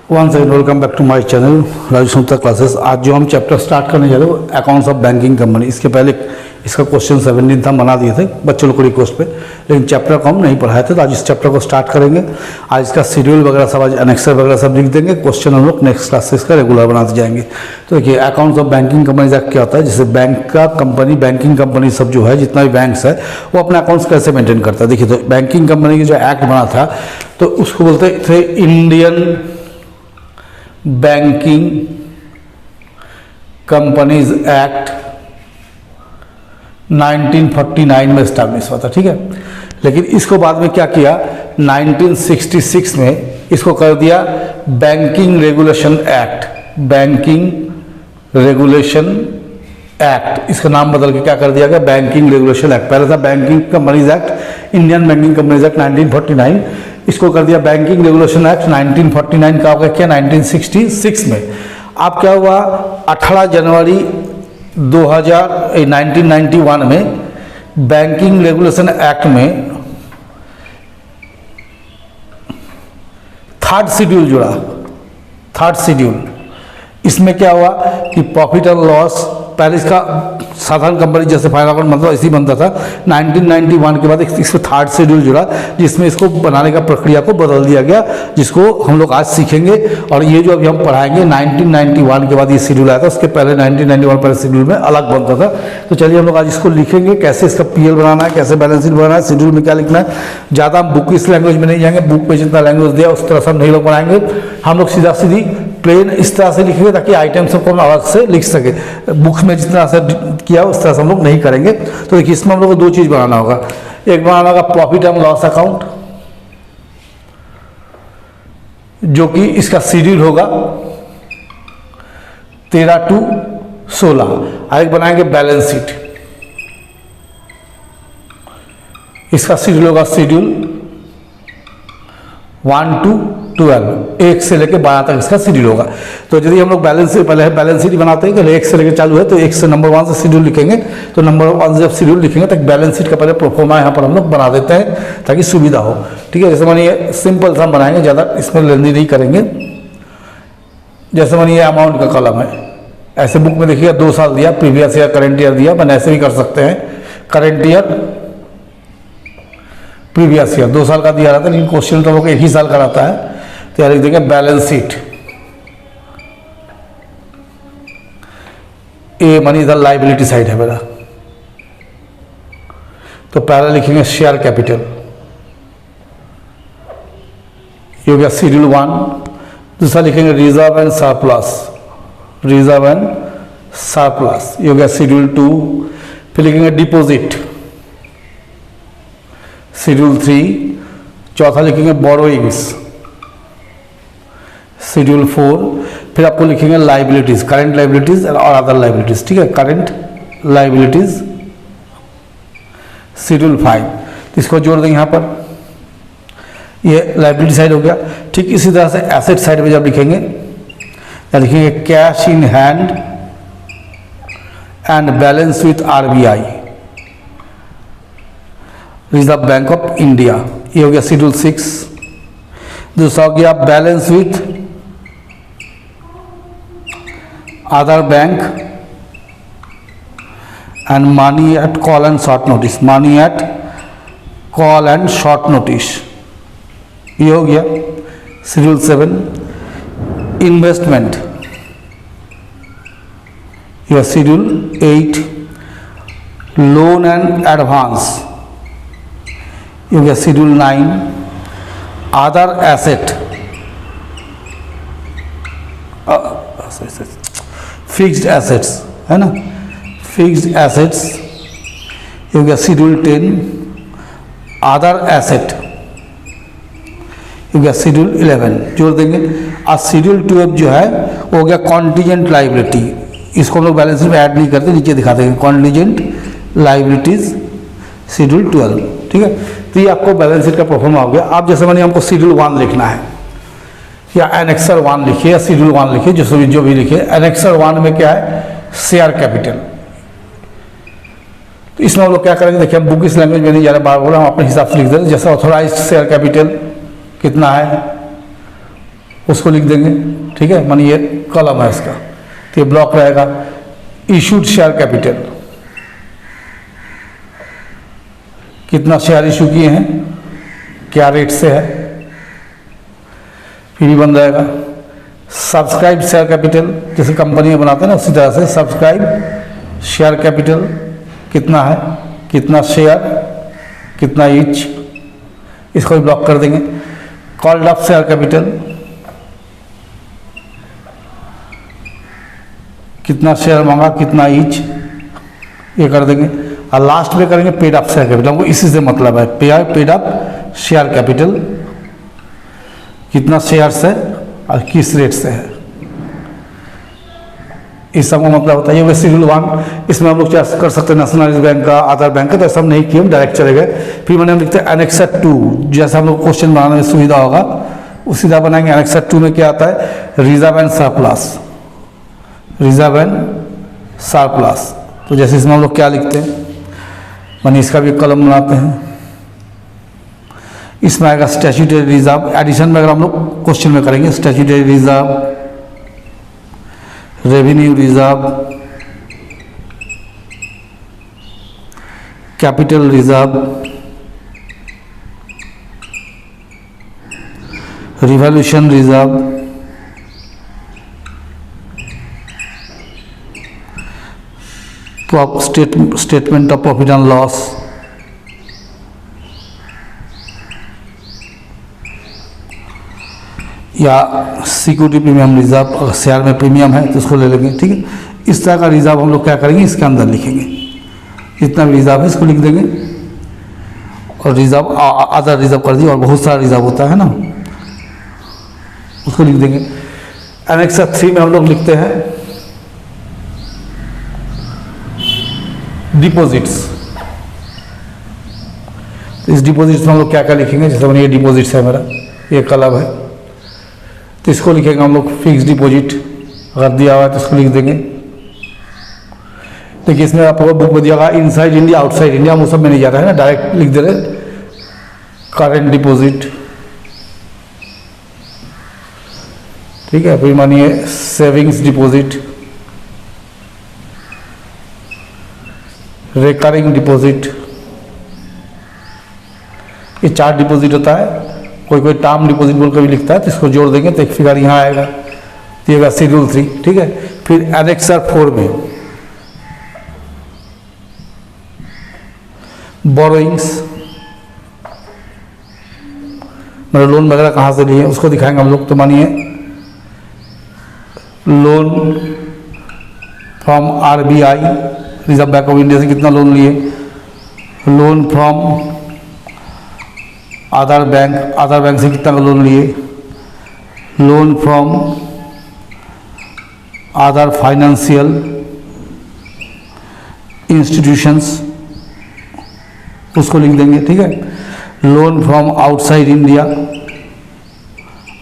One second, welcome back to my channel Raju Sunta classes. आज जो हम चैप्टर स्टार्ट करने जा रहे हैं वो अकाउंट्स ऑफ बैंकिंग कंपनी। इसके पहले इसका क्वेश्चन 17 था, बना दिए थे बच्चों लोग को रिक्वेस्ट पे, लेकिन चैप्टर को हम नहीं पढ़ाए थे, तो आज इस चैप्टर को स्टार्ट करेंगे। आज इसका शेड्यूल वगैरह सब, आज एनेक्सर वगैरह सब लिख देंगे। क्वेश्चन हम लोग नेक्स्ट क्लास से इसका रेगुलर बनाते जाएंगे। तो देखिए, अकाउंट्स ऑफ बैंकिंग कंपनी क्या होता है, जैसे बैंक का कंपनी, बैंकिंग कंपनी सब जो है, जितना भी बैंक्स है वो अपना अकाउंट्स कैसे मेंटेन करता है। देखिए, तो बैंकिंग कंपनी की जो एक्ट बना था तो उसको बोलते थे इंडियन बैंकिंग कंपनीज एक्ट 1949 में स्टैब्लिश हुआ था, ठीक है। लेकिन इसको बाद में क्या किया, 1966 में इसको कर दिया banking regulation act, banking regulation act. इसका नाम बदल के क्या कर दिया गया, बैंकिंग रेगुलेशन एक्ट। पहले था banking companies act, Indian banking companies act 1949, इसको कर दिया बैंकिंग रेगुलेशन एक्ट 1949 का हो गया क्या 1966 में। अब क्या हुआ, 18 जनवरी 1991 में बैंकिंग रेगुलेशन एक्ट में थर्ड शेड्यूल जुड़ा। थर्ड शेड्यूल, इसमें क्या हुआ कि प्रॉफिट और लॉस, पहले इसका साधारण कंपनी जैसे फाइनल अकाउंट मतलब ऐसे ही बनता था। 1991 के बाद इसमें थर्ड शेड्यूल जुड़ा, जिसमें इसको बनाने का प्रक्रिया को बदल दिया गया, जिसको हम लोग आज सीखेंगे। और ये जो अभी हम पढ़ाएंगे 1991 के बाद ये शेड्यूल आया था, उसके पहले 1991 पहले शेड्यूल में अलग बनता था। तो चलिए हम लोग आज इसको लिखेंगे, कैसे इसका पीएल बनाना है, कैसे बैलेंस शीट बनाना है, शेड्यूल में क्या लिखना है। ज़्यादा हम बुक इस लैंग्वेज में नहीं जाएंगे, बुक में जितना लैंग्वेज दिया उस तरह से हम नहीं लोग बनाएंगे। हम लोग सीधा सीधी प्लेन इस तरह से लिखेंगे ताकि आइटम सबको हम अलग से लिख सके। बुक्स में जितना से किया उस तरह से हम लोग नहीं करेंगे। तो देखिए, इसमें हम लोग को दो चीज़ बनाना होगा। एक बनाना होगा प्रॉफिट एंड लॉस अकाउंट, जो कि इसका शेड्यूल होगा 13 to 16। एक बनाएंगे बैलेंस शीट, इसका शेड्यूल होगा शेड्यूल 1 to 12, 1 से लेकर 12 तक इसका शेड्यूल होगा। तो यदि हम लोग बैलेंस से पहले बैलेंस शीट बनाते हैं कि 1 से लेकर चालू है, तो 1 से नंबर 1 से शेड्यूल लिखेंगे। तो नंबर 1 से जब शेड्यूल लिखेंगे तो बैलेंस शीट का पहले प्रोफोर्मा यहाँ पर हम लोग बना देते हैं ताकि सुविधा हो, ठीक है। जैसे मानिए सिंपल सा हम बनाएंगे, ज़्यादा इसमें लेंदी नहीं करेंगे। जैसे मानिए अमाउंट का कॉलम है, ऐसे बुक में देखिएगा 2 साल दिया, प्रीवियस ईयर, करंट ईयर दिया, अपन ऐसे भी कर सकते हैं। करंट ईयर, प्रीवियस ईयर 2 साल का दिया रहता है, लेकिन क्वेश्चन तो लोग 1 ही साल का रहता है। तो यार लिख देंगे बैलेंस शीट, ए मनी इधर लाइबिलिटी साइड है मेरा, तो पहले लिखेंगे शेयर कैपिटल, ये हो गया शेड्यूल 1। दूसरा लिखेंगे reserve and surplus, reserve and surplus, ये हो गया शेड्यूल 2। फिर लिखेंगे डिपॉजिट, शेड्यूल 3। चौथा लिखेंगे बोरोइंग्स, शेड्यूल 4। फिर आपको लिखेंगे लाइबिलिटीज, करंट लाइबिलिटीज और अदर लाइबिलिटीज, ठीक है, करंट लाइबिलिटीज, शेड्यूल 5। तो इसको जोड़ देंगे यहाँ पर, ये लाइबिलिटी साइड हो गया। ठीक इसी तरह से एसेट साइड में जब लिखेंगे या लिखेंगे cash in hand and balance with RBI, reserve bank of India, ये हो गया शेड्यूल 6। दूसरा हो गया balance with other bank and money at call and short notice, money at call and short notice, ये हो गया शेड्यूल 7। इन्वेस्टमेंट, यह शेड्यूल 8। लोन एंड एडवांस, ये हो गया schedule 9। Other asset, fixed assets है ना, फिक्स्ड एसेट्स, ये हो गया शेड्यूल 10। अदर एसेट, ये हो गया शेड्यूल 11, जोड़ देंगे। और शेड्यूल 12 जो है वो हो गया कॉन्टीजेंट लाइबिलिटी, इसको हम लोग बैलेंस में ऐड नहीं करते, नीचे दिखा देंगे कॉन्टीजेंट लाइबिलिटीज, शेड्यूल 12, ठीक है। तो ये आपको बैलेंस शीट का परफॉर्मा हो गया। आप जैसे मानिए हमको शेड्यूल 1 लिखना है, या एनेक्सर 1 लिखिए या शेड्यूल 1 लिखिए, जो भी लिखिए। एनेक्सर 1 में क्या है, शेयर कैपिटल। तो इसमें हम लोग क्या करेंगे, देखिए हम बुक इस लैंग्वेज में नहीं जा रहे, बार बोला हम अपने हिसाब से लिख दे रहे। जैसे ऑथोराइज्ड शेयर कैपिटल कितना है उसको लिख देंगे, ठीक है, मानी ये कॉलम है इसका, तो ये ब्लॉक रहेगा। इशूड शेयर कैपिटल, कितना शेयर इशू किए हैं, क्या रेट से है, फिर ही बन जाएगा। सब्सक्राइब शेयर कैपिटल, जैसे कंपनी में बनाते हैं ना उसी तरह से सब्सक्राइब शेयर कैपिटल कितना है, कितना शेयर, कितना ईच, इसको भी ब्लॉक कर देंगे। कॉल्ड अप शेयर कैपिटल, कितना शेयर मांगा, कितना ईच, ये कर देंगे। और लास्ट में करेंगे पेड अप शेयर कैपिटल, हमको इसी से मतलब है, पेड अप शेयर कैपिटल, कितना शेयर्स है और किस रेट से है, इस सब का मतलब होता है। ये शेड्यूल 1, इसमें हम लोग क्या कर सकते हैं, नेशनलाइज्ड बैंक का, आधार बैंक का, तो सब नहीं किए, हम डायरेक्ट चले गए। फिर मैंने हम लिखते हैं एनेक्सर 2, जैसे हम लोग क्वेश्चन बनाने में सुविधा होगा उसी तरह बनाएंगे। एनेक्सर 2 में क्या आता है, reserve and surplus, reserve and surplus. तो जैसे इसमें हम लोग क्या लिखते हैं, मानी इसका भी कॉलम बनाते हैं। इसमें आएगा स्टैट्यूटरी रिजर्व, एडिशन में अगर हम लोग क्वेश्चन में करेंगे statutory reserve, revenue reserve, capital reserve, revaluation reserve, statement of profit and loss, या सिक्योरिटी प्रीमियम रिजर्व, अगर शेयर में प्रीमियम है तो उसको ले लेंगे, ठीक है। इस तरह का रिजर्व हम लोग क्या करेंगे, इसके अंदर लिखेंगे, जितना भी रिजर्व है इसको लिख देंगे। और रिजर्व अदर रिजर्व कर दिए, और बहुत सारा रिजर्व होता है ना, उसको लिख देंगे। एनेक्सर 3 में हम लोग लिखते हैं डिपॉजिट्स। तो इस डिपॉजिट्स में हम लोग क्या क्या लिखेंगे, जैसे मैंने ये डिपॉजिट्स है मेरा, ये क्लब है, तो इसको लिखेंगे हम लोग फिक्स डिपॉजिट, अगर दिया हुआ है तो इसको लिख देंगे। देखिए इसमें आपको बुक में दिया हुआ इनसाइड इंडिया आउटसाइड इंडिया, वो सब में नहीं जा रहा है ना, डायरेक्ट लिख दे रहे करेंट डिपॉजिट, ठीक है। फिर मानिए सेविंग्स डिपॉजिट, रिकरिंग डिपॉजिट, ये 4 डिपॉजिट होता है। कोई कोई टर्म डिपॉजिट बोल कर भी लिखता है, तो इसको जोड़ देंगे तो एक फिगर यहाँ आएगा, तो ये शेड्यूल 3, ठीक है। फिर एनेक्सर 4 में बोरोइंग्स, मतलब लोन वगैरह कहाँ से लिए उसको दिखाएंगे हम लोग। तो मानिए loan from RBI, reserve bank of India से कितना लोन लिए, लोन फ्रॉम आधार बैंक से कितना का लोन लिए, loan from Aadhaar financial institutions, उसको लिख देंगे, ठीक है। Loan from outside India,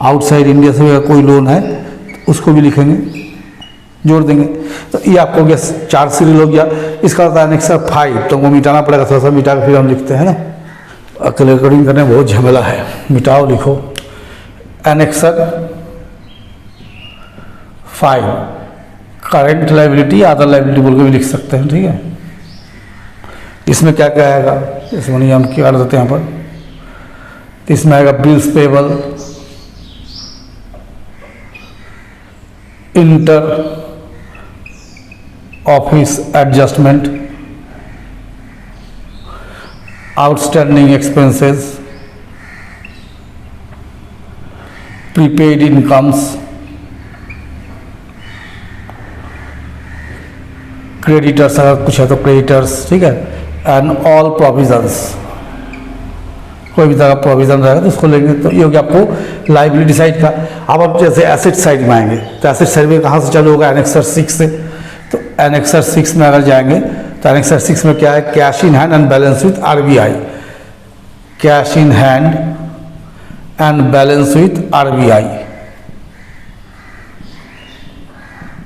outside India से अगर कोई लोन है तो उसको भी लिखेंगे, जोड़ देंगे। तो ये आपको गया 4 सीरियल हो गया। इसका होता है एनेक्सर 5, तो वो मिटाना पड़ेगा, थोड़ा सा मिटा के फिर हम लिखते हैं ना, अकेले रिकॉर्डिंग करने में बहुत झमेला है, मिटाओ लिखो। Annexure 5 current liability, other liability बोल के भी लिख सकते हैं, ठीक है। इसमें क्या क्या आएगा, इसमें हम क्या कर देते हैं यहाँ पर, इसमें आएगा bills payable, inter office adjustment, outstanding expenses, prepaid incomes, creditors, अगर कुछ है तो क्रेडिटर्स, ठीक है, एंड ऑल प्रोविजंस, कोई भी तरह का प्रोविजन रहेगा तो उसको लेंगे। तो ये हो गया आपको लाइबिलिटी साइड का। अब आप जैसे एसेट साइड में आएंगे, तो एसेट साइड में कहाँ से चालू होगा, एनेक्सर 6 से। तो एनेक्सर 6 में अगर जाएंगे तो एनेक्सर 6 में क्या है, cash in hand and balance with RBI, cash in hand and balance with RBI.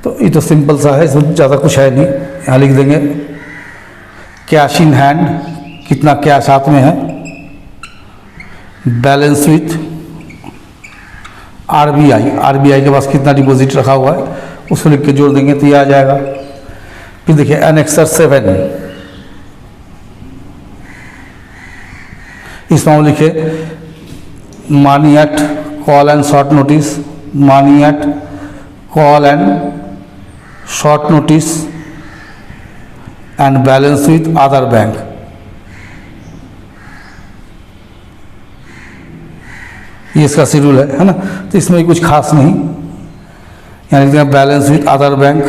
तो ये तो सिंपल सा है, इसमें ज़्यादा कुछ है नहीं। यहाँ लिख देंगे कैश इन हैंड, कितना कैश हाथ में है, बैलेंस विथ आरबीआई के पास कितना डिपॉजिट रखा हुआ है उसको लिख के जोड़ देंगे तो ये आ जाएगा। फिर देखिए एनेक्सर 7, इसमें हम लिखे money at call and short notice, money at call and short notice and balance with other bank. ये इसका शेड्यूल है ना। तो इसमें कुछ खास नहीं, यानी कि balance with other bank,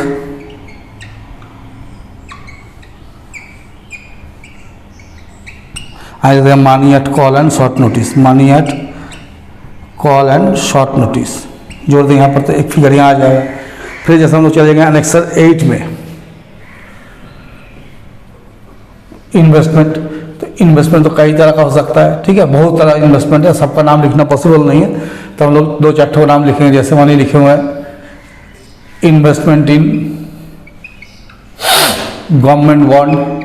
money at call and short notice, money at call and short notice जोड़ दें यहाँ पर तो एक फिगर यहाँ आ जाएगा। फिर जैसे हम लोग चले जाएंगे एनेक्सर 8 में इन्वेस्टमेंट। तो इन्वेस्टमेंट तो कई तरह का हो सकता है, ठीक है, बहुत तरह का इन्वेस्टमेंट है, सबका नाम लिखना पॉसिबल नहीं है, तो हम लोग 2-4 ठो नाम लिखेंगे। जैसे मानिए लिखे हुए हैं investment in government bond,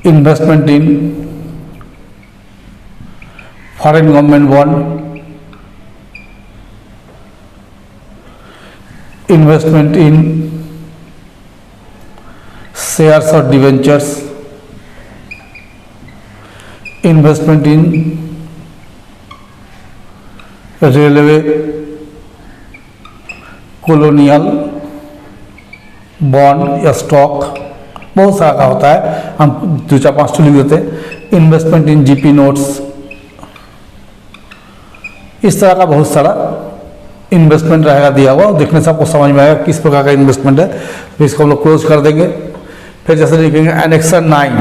investment in foreign government bond, investment in shares और debentures, investment in railway colonial bond या स्टॉक, बहुत सारा का होता है, हम 2-4-5 लिख देते हैं। इन्वेस्टमेंट इन जीपी नोट्स, इस तरह का बहुत सारा इन्वेस्टमेंट रहेगा दिया हुआ, देखने से आपको समझ में आएगा किस प्रकार का इन्वेस्टमेंट है। तो इसको हम लोग क्लोज कर देंगे। फिर जैसे लिखेंगे एनेक्सर 9,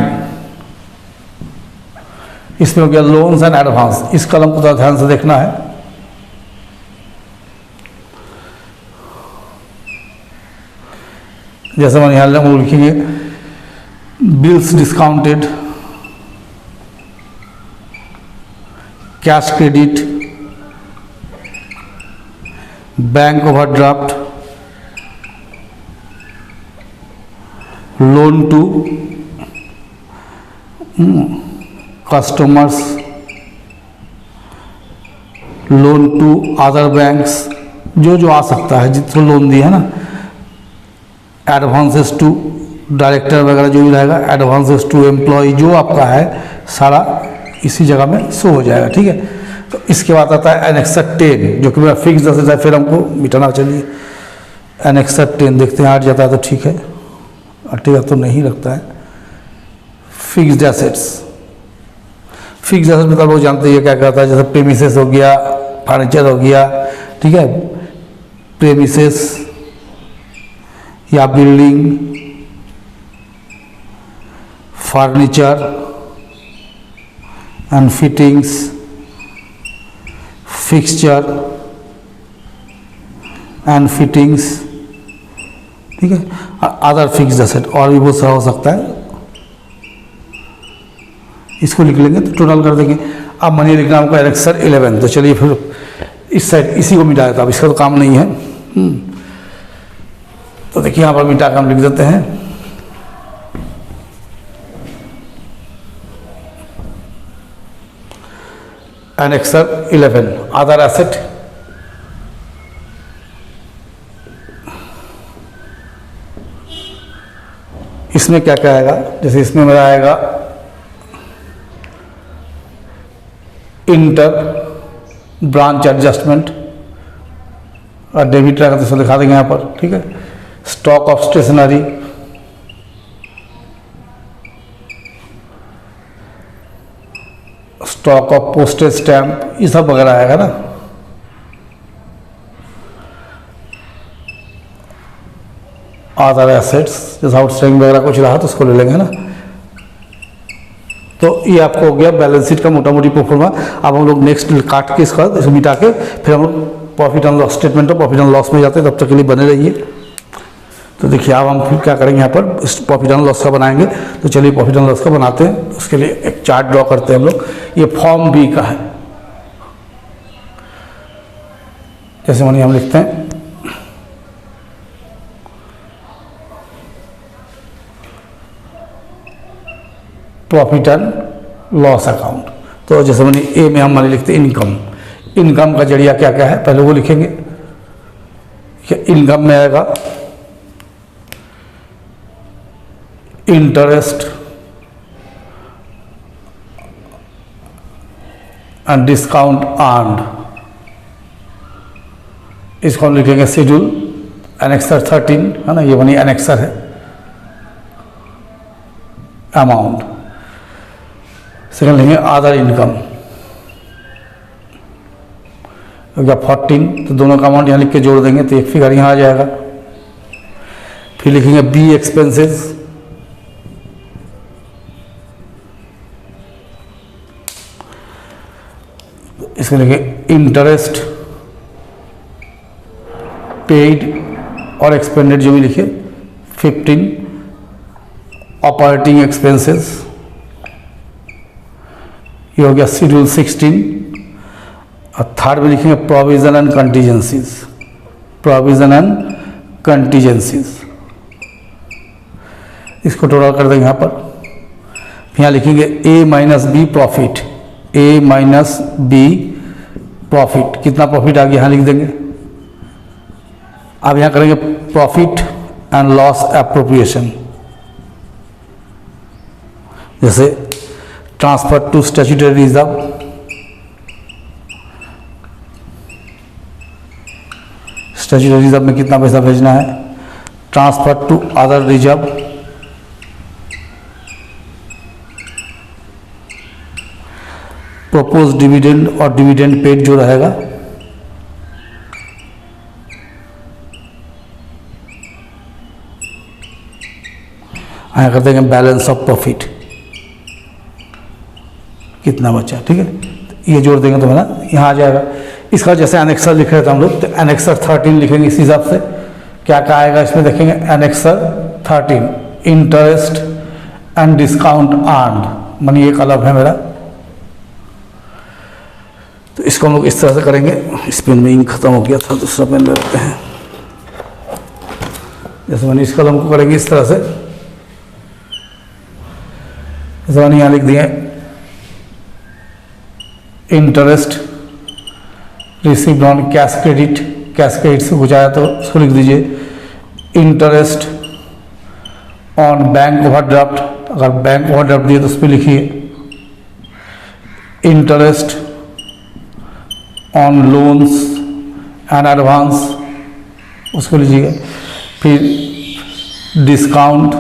इसमें हो गया लोन्स एंड एडवांस। इस कलम को थोड़ा ध्यान से देखना है। जैसे हम यहाँ हम लिखेंगे bills discounted, cash credit, bank overdraft, loan to customers, loan to other banks, जो जो आ सकता है जिसको लोन दिया है ना, एडवांसेस टू डायरेक्टर वगैरह जो भी रहेगा, एडवांसेस टू एम्प्लॉय, जो आपका है सारा इसी जगह में शो हो जाएगा, ठीक है। तो इसके बाद आता है एनेक्सर 10 जो कि मेरा फिक्स एसेट है, फिर हमको मिटाना। चलिए एनेक्सर 10 देखते हैं, हट जाता है तो ठीक है, हटेगा तो नहीं रखता है। फिक्स्ड एसेट्स, फिक्स्ड एसेट मतलब लोग जानते हैं क्या कहता है, जैसे प्रेमिसेस हो गया, फर्नीचर हो गया, ठीक है, प्रेमिसेस या building, furniture and fittings, fixture and fittings, ठीक है, अदर फिक्स्ड एसेट और भी बहुत सारा हो सकता है। इसको लिख लेंगे तो टोटल कर देंगे। अब मनी लिखना हमको एनेक्सर 11, तो चलिए फिर इस साइड इसी को मिटा देता, अब इसका तो काम नहीं है। तो देखिए यहाँ पर मिटा के हम लिख देते हैं एनेक्सर 11 अदर एसेट। इसमें क्या क्या आएगा, जैसे इसमें मेरा आएगा इंटर ब्रांच एडजस्टमेंट और डेबिट रहेगा तो इसको दिखा देंगे यहाँ पर, ठीक है। Stock of stationery, stock of postage stamp, ये सब वगैरह आएगा ना। अदर एसेट्स जैसे आउटस्टैंडिंग वगैरह कुछ रहा तो उसको ले लेंगे ना। तो ये आपको हो गया बैलेंस शीट का मोटा मोटी प्रोफॉर्मा। अब हम लोग नेक्स्ट काट के इसका इसको मिटा के फिर हम लोग प्रॉफिट एंड लॉस स्टेटमेंट और प्रॉफिट एंड लॉस में जाते हैं, तब तक के लिए बने रहिए। तो देखिए अब हम फिर क्या करेंगे, यहाँ पर प्रॉफिट एंड लॉस का बनाएंगे। तो चलिए प्रॉफिट एंड लॉस का बनाते हैं। उसके लिए एक चार्ट ड्रॉ करते हैं हम लोग। ये फॉर्म बी का है। जैसे मानिए हम लिखते हैं प्रॉफिट एंड लॉस अकाउंट। तो जैसे मैंने ए में हम लिखते इनकम, इनकम का जरिया क्या क्या है पहले वो लिखेंगे। इनकम में आएगा इंटरेस्ट एंड डिस्काउंट अर्न्ड, इसको हम लिखेंगे शेड्यूल एनेक्सर 13 है ना, ये बनी एनेक्सर है अमाउंट। सेकंड लिखेंगे अदर इनकम, हो गया 14, तो दोनों का अमाउंट यहाँ लिख के जोड़ देंगे तो एक फिगर यहाँ आ जाएगा। फिर लिखेंगे बी एक्सपेंसेस, इसको लिखेंगे इंटरेस्ट पेड और एक्सपेंडेड जो भी लिखे 15, ऑपरेटिंग एक्सपेंसेस, ये हो गया शेड्यूल 16। और थर्ड में लिखेंगे provision and contingencies, provision and contingencies, इसको टोटल कर देंगे यहाँ पर। यहाँ लिखेंगे A minus B profit, A minus B profit, कितना प्रॉफिट आ गया यहाँ लिख देंगे। अब यहाँ करेंगे प्रॉफिट एंड लॉस एप्रोप्रिएशन, जैसे transfer to statutory reserve, statutory reserve में कितना पैसा भेजना है, transfer to other reserve, propose dividend और डिविडेंड पेड जो रहेगा, यहाँ कर देंगे बैलेंस ऑफ प्रॉफिट, कितना बचा, ठीक है, ये जोड़ देंगे तो है ना यहाँ आ जाएगा। इसका जैसे एनेक्सर लिख रहे थे हम लोग, तो एनेक्सर 13 लिखेंगे इस हिसाब से। क्या क्या आएगा इसमें देखेंगे, annexure 13 interest and discount earned, मानी ये कलम है मेरा, तो इसको हम लोग इस तरह से करेंगे। इस पेन में इंक खत्म हो गया था, दूसरा पेन ले लेते हैं। जैसे मैंने इस कलम को करेंगे इस तरह से, जैसे मैंने यहाँ लिख दिया interest received on cash credit, cash credit से बुझाया तो उसको लिख दीजिए इंटरेस्ट ऑन बैंक ओवरड्राफ्ट, अगर बैंक ओवरड्राफ्ट दिए तो उस पर लिखिए interest on loans and advance, उसको लीजिएगा। फिर डिस्काउंट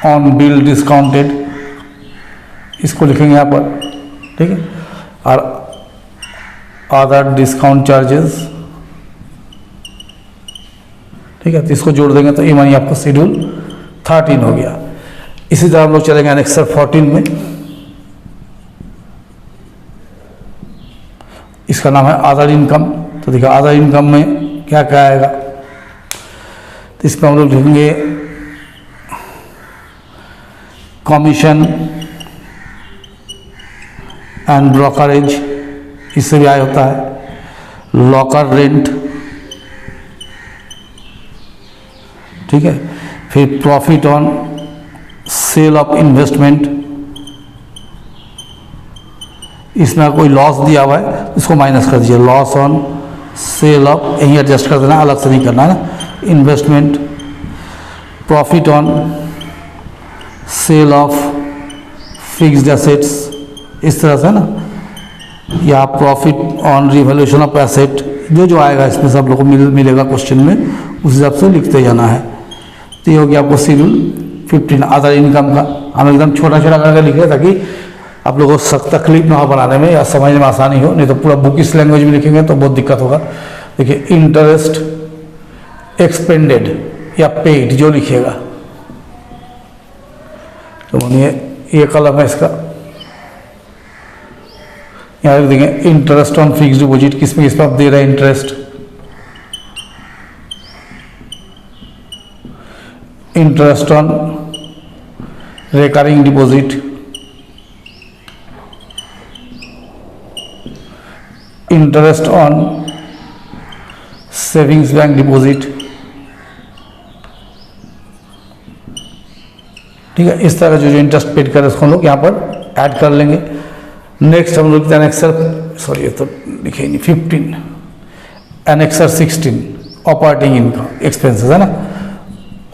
ऑन बिल डिस्काउंटेड, इसको लिखेंगे यहाँ पर, ठीक है। और अदर डिस्काउंट चार्जेस, ठीक है, तो इसको जोड़ देंगे तो ये मानिए आपका शेड्यूल 13 हो गया। इसी तरह हम लोग चलेंगे एनेक्सर 14 में, इसका नाम है अदर इनकम। तो देखिए अदर इनकम में क्या क्या आएगा, तो इसमें हम लोग लिखेंगे कमीशन एंड ब्रोकरेज, इससे भी आय होता है, लॉकर रेंट, ठीक है। फिर profit on sale of investment, इसमें कोई लॉस दिया हुआ है इसको माइनस कर दीजिए, लॉस ऑन सेल ऑफ, यही एडजस्ट कर देना, अलग से नहीं करना है ना, investment. Profit on sale of fixed assets, इस तरह से ना, या profit on revaluation of asset, जो जो आएगा इसमें सब लोग को मिलेगा क्वेश्चन में, उस हिसाब से लिखते जाना है। तो ये हो गया आपको शेड्यूल 15 अदर इनकम का। हम एकदम छोटा छोटा करके लिख रहे हैं ताकि आप लोगों को सख्त तकलीफ ना हो बनाने में या समझने में आसानी हो, नहीं तो पूरा बुक इस लैंग्वेज में लिखेंगे तो बहुत दिक्कत होगा। देखिए इंटरेस्ट एक्सपेंडेड या पेड जो लिखिएगा, तो मानिए ये कलम है इसका, यहाँ लिख देंगे इंटरेस्ट ऑन फिक्स्ड डिपॉजिट, किस पे आप दे रहे हैं interest, interest on recurring deposit, interest on savings bank deposit, ठीक है। इस तरह का जो जो इंटरेस्ट पेड करे उसको हम लोग यहाँ पर ऐड कर लेंगे। नेक्स्ट हम लोग एनेक्सर, सॉरी ये तो लिखे ही नहीं, 15 एनेक्सर 16 ऑपरेटिंग इनकम एक्सपेंसेस है ना,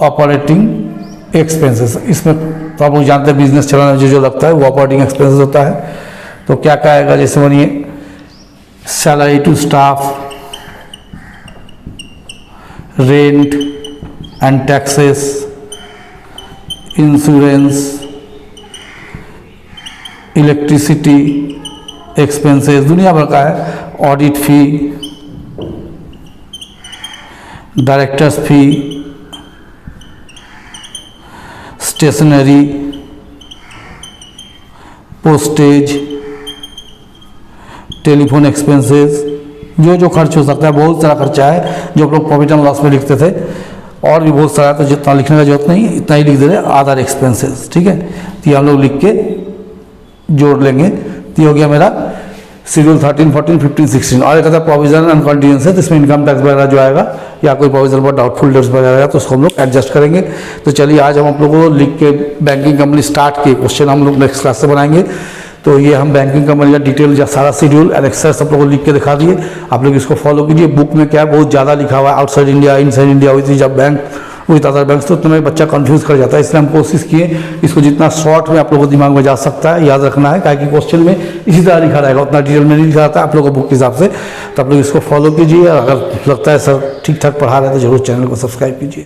ऑपरेटिंग एक्सपेंसेस। इसमें तो आप लोग जानते हैं बिजनेस चलाने में जो लगता है वो ऑपरेटिंग एक्सपेंसेस होता है। तो क्या क्या आएगा, जैसे बनिए salary to staff, rent and taxes, insurance, electricity expenses, दुनिया भर का है, audit fee, directors fee, stationery, postage, telephone expenses, जो खर्च हो सकता है, बहुत सारा खर्चा है जो आप लोग प्रॉफिट एंड लॉस में लिखते थे, और भी बहुत सारा, तो जितना लिखने का जरूरत नहीं, इतना ही लिख दे रहे अदर एक्सपेंसेस, ठीक है। तो ये हम लोग लिख के जोड़ लेंगे। तो ये हो गया मेरा शेड्यूल 13, 14, 15, 16। और एक प्रोविजन एंड कंटिजेंसी है, तो इसमें इनकम टैक्स वगैरह जो आएगा या कोई प्रोविजन पर डाउटफुल डेट्स वगैरह आएगा तो उसको हम लोग एडजस्ट करेंगे। तो चलिए आज हम आप लोगों को लिख के बैंकिंग कंपनी स्टार्ट के क्वेश्चन हम लोग नेक्स्ट क्लास से बनाएंगे। तो ये हम बैंकिंग कंपनी का डिटेल या सारा शेड्यूल एंड एक्सरसाइज सब लोगों को लिख के दिखा दिए। आप लोग इसको फॉलो कीजिए। बुक में क्या है, बहुत ज़्यादा लिखा हुआ है, outside India, inside India, with जब बैंक विथ अदर बैंक, तो उतना बच्चा कंफ्यूज कर जाता है। इसलिए हम कोशिश किए इसको जितना शॉर्ट में आप लोगों को दिमाग में जा सकता है याद रखना है, ताकि क्वेश्चन में इसी तरह लिखा रहेगा, उतना डिटेल में नहीं लिखा रहता है आप लोगों को बुक के हिसाब से। तो आप लोग इसको फॉलो कीजिए। अगर लगता है सर ठीक ठाक पढ़ा रहे हैं तो जरूर चैनल को सब्सक्राइब कीजिए।